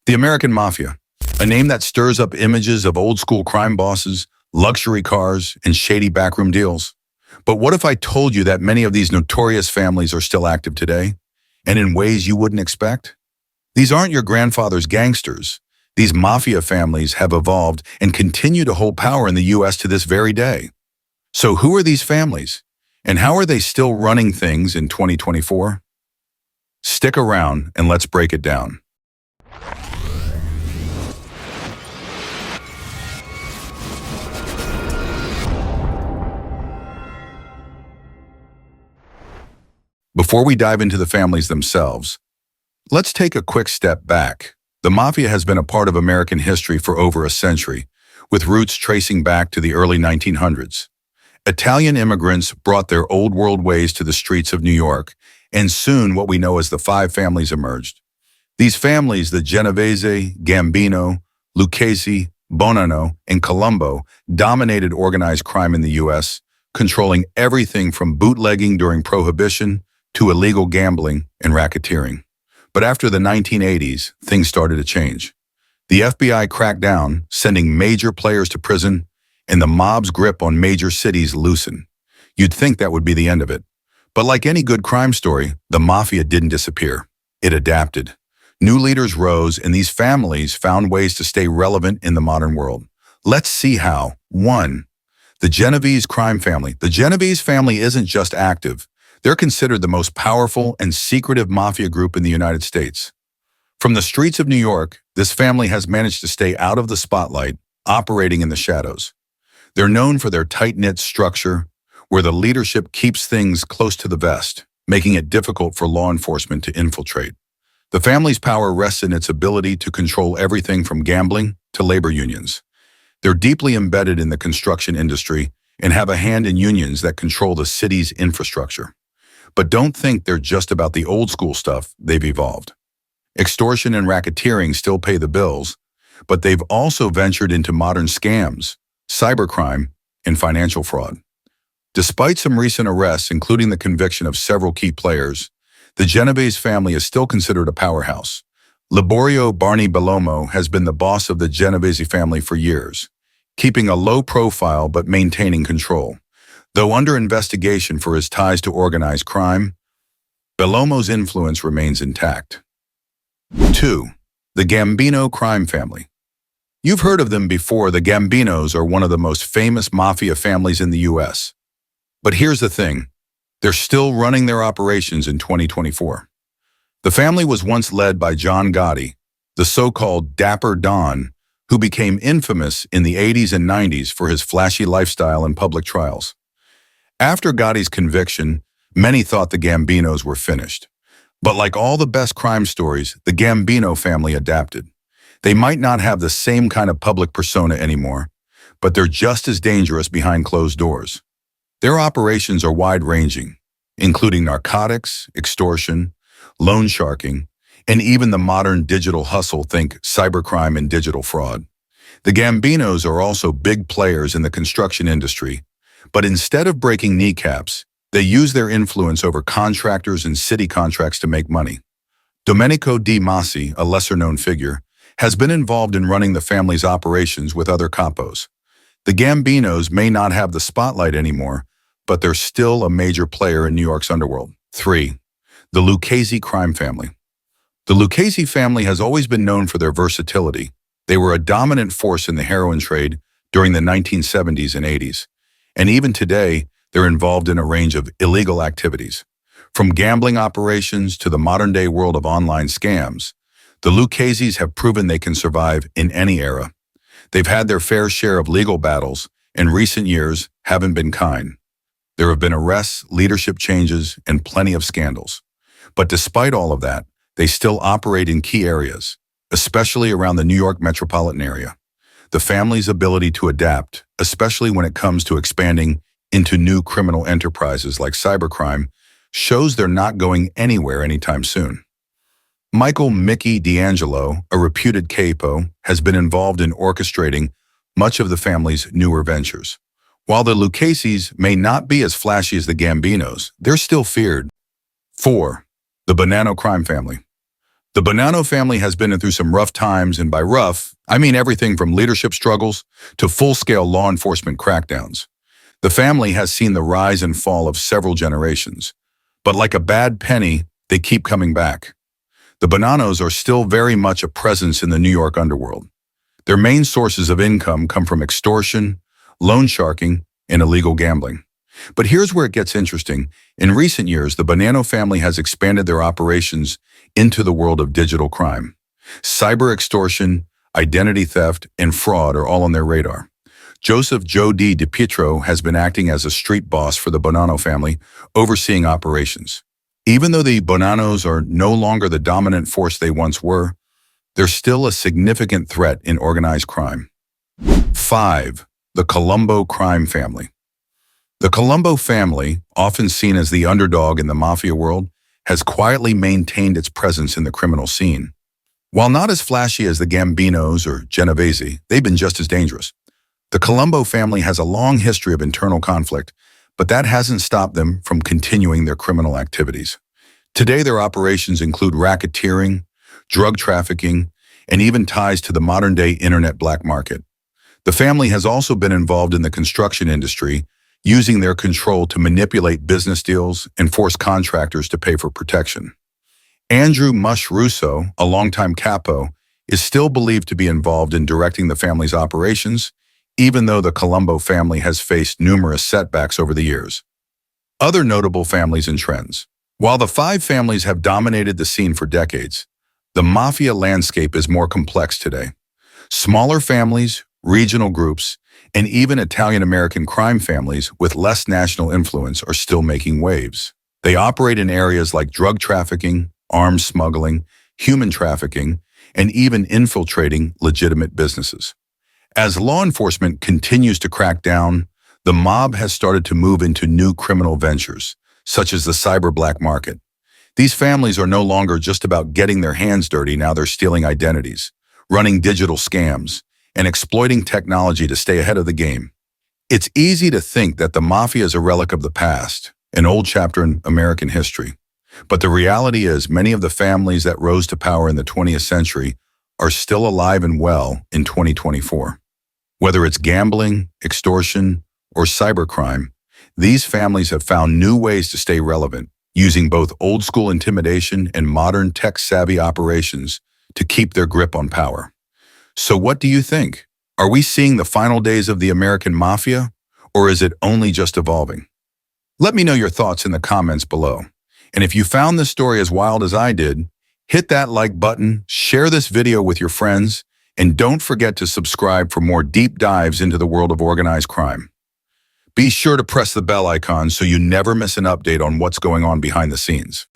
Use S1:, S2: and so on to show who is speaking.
S1: The American Mafia, a name that stirs up images of old-school crime bosses, luxury cars, and shady backroom deals. But what if I told you that many of these notorious families are still active today, and in ways you wouldn't expect? These aren't your grandfather's gangsters. These mafia families have evolved and continue to hold power in the U.S. to this very day. So who are these families, and how are they still running things in 2024? Stick around and let's break it down. Before we dive into the families themselves, let's take a quick step back. The mafia has been a part of American history for over a century, with roots tracing back to the early 1900s. Italian immigrants brought their old world ways to the streets of New York, and soon what we know as the five families emerged. These families, the Genevese, Gambino, Lucchese, Bonnano, and Colombo, dominated organized crime in the U.S., controlling everything from bootlegging during Prohibition to illegal gambling and racketeering. But after the 1980s, things started to change. The FBI cracked down, sending major players to prison, and the mob's grip on major cities loosened. You'd think that would be the end of it. But like any good crime story, the mafia didn't disappear. It adapted. New leaders rose, and these families found ways to stay relevant in the modern world. Let's see how. 1. The Genevese crime family. The Genevese family isn't just active. They're considered the most powerful and secretive mafia group in the United States. From the streets of New York, this family has managed to stay out of the spotlight, operating in the shadows. They're known for their tight-knit structure, where the leadership keeps things close to the vest, making it difficult for law enforcement to infiltrate. The family's power rests in its ability to control everything from gambling to labor unions. They're deeply embedded in the construction industry and have a hand in unions that control the city's infrastructure. But don't think they're just about the old school stuff. They've evolved. Extortion and racketeering still pay the bills, but they've also ventured into modern scams, cybercrime, and financial fraud. Despite some recent arrests, including the conviction of several key players, the Genevese family is still considered a powerhouse. Liborio Barney Bellomo has been the boss of the Genevese family for years, keeping a low profile but maintaining control. Though under investigation for his ties to organized crime, Bellomo's influence remains intact. 2. The Gambino crime family. You've heard of them before. The Gambinos are one of the most famous mafia families in the U.S. But here's the thing. They're still running their operations in 2024. The family was once led by John Gotti, the so-called Dapper Don, who became infamous in the 80s and 90s for his flashy lifestyle and public trials. After Gotti's conviction, many thought the Gambinos were finished. But like all the best crime stories, the Gambino family adapted. They might not have the same kind of public persona anymore, but they're just as dangerous behind closed doors. Their operations are wide-ranging, including narcotics, extortion, loan sharking, and even the modern digital hustle, think cybercrime and digital fraud. The Gambinos are also big players in the construction industry, but instead of breaking kneecaps, they use their influence over contractors and city contracts to make money. Domenico Di Masi, a lesser-known figure, has been involved in running the family's operations with other capos. The Gambinos may not have the spotlight anymore, but they're still a major player in New York's underworld. 3. The Lucchese crime family. The Lucchese family has always been known for their versatility. They were a dominant force in the heroin trade during the 1970s and 80s. And even today, they're involved in a range of illegal activities. From gambling operations to the modern-day world of online scams, the Luccheses have proven they can survive in any era. They've had their fair share of legal battles, and recent years haven't been kind. There have been arrests, leadership changes, and plenty of scandals. But despite all of that, they still operate in key areas, especially around the New York metropolitan area. The family's ability to adapt, especially when it comes to expanding into new criminal enterprises like cybercrime, shows they're not going anywhere anytime soon. Michael "Mickey" D'Angelo, a reputed capo, has been involved in orchestrating much of the family's newer ventures. While the Luccheses may not be as flashy as the Gambinos, they're still feared. 4. The Bonnano crime family. The Bonnano family has been through some rough times, and by rough, I mean everything from leadership struggles to full-scale law enforcement crackdowns. The family has seen the rise and fall of several generations, but like a bad penny, they keep coming back. The Bonnanos are still very much a presence in the New York underworld. Their main sources of income come from extortion, loan sharking, and illegal gambling. But here's where it gets interesting. In recent years, the Bonnano family has expanded their operations into the world of digital crime. Cyber extortion, identity theft, and fraud are all on their radar. Joseph Joe D. DiPietro has been acting as a street boss for the Bonnano family, overseeing operations. Even though the Bonnanos are no longer the dominant force they once were, they're still a significant threat in organized crime. 5. The Colombo crime family. The Colombo family, often seen as the underdog in the mafia world, has quietly maintained its presence in the criminal scene. While not as flashy as the Gambinos or Genevese, they've been just as dangerous. The Colombo family has a long history of internal conflict, but that hasn't stopped them from continuing their criminal activities. Today, their operations include racketeering, drug trafficking, and even ties to the modern-day internet black market. The family has also been involved in the construction industry, using their control to manipulate business deals and force contractors to pay for protection. Andrew Mush Russo, a longtime capo, is still believed to be involved in directing the family's operations, even though the Colombo family has faced numerous setbacks over the years. Other notable families and trends. While the 5 families have dominated the scene for decades, the mafia landscape is more complex today. Smaller families, regional groups, and even Italian-American crime families with less national influence are still making waves. They operate in areas like drug trafficking, arms smuggling, human trafficking, and even infiltrating legitimate businesses. As law enforcement continues to crack down, the mob has started to move into new criminal ventures, such as the cyber black market. These families are no longer just about getting their hands dirty, now they're stealing identities, running digital scams, and exploiting technology to stay ahead of the game. It's easy to think that the mafia is a relic of the past, an old chapter in American history. But the reality is many of the families that rose to power in the 20th century are still alive and well in 2024. Whether it's gambling, extortion, or cybercrime, these families have found new ways to stay relevant, using both old-school intimidation and modern tech-savvy operations to keep their grip on power. So what do you think? Are we seeing the final days of the American mafia, or is it only just evolving? Let me know your thoughts in the comments below. And if you found this story as wild as I did, hit that like button, share this video with your friends, and don't forget to subscribe for more deep dives into the world of organized crime. Be sure to press the bell icon so you never miss an update on what's going on behind the scenes.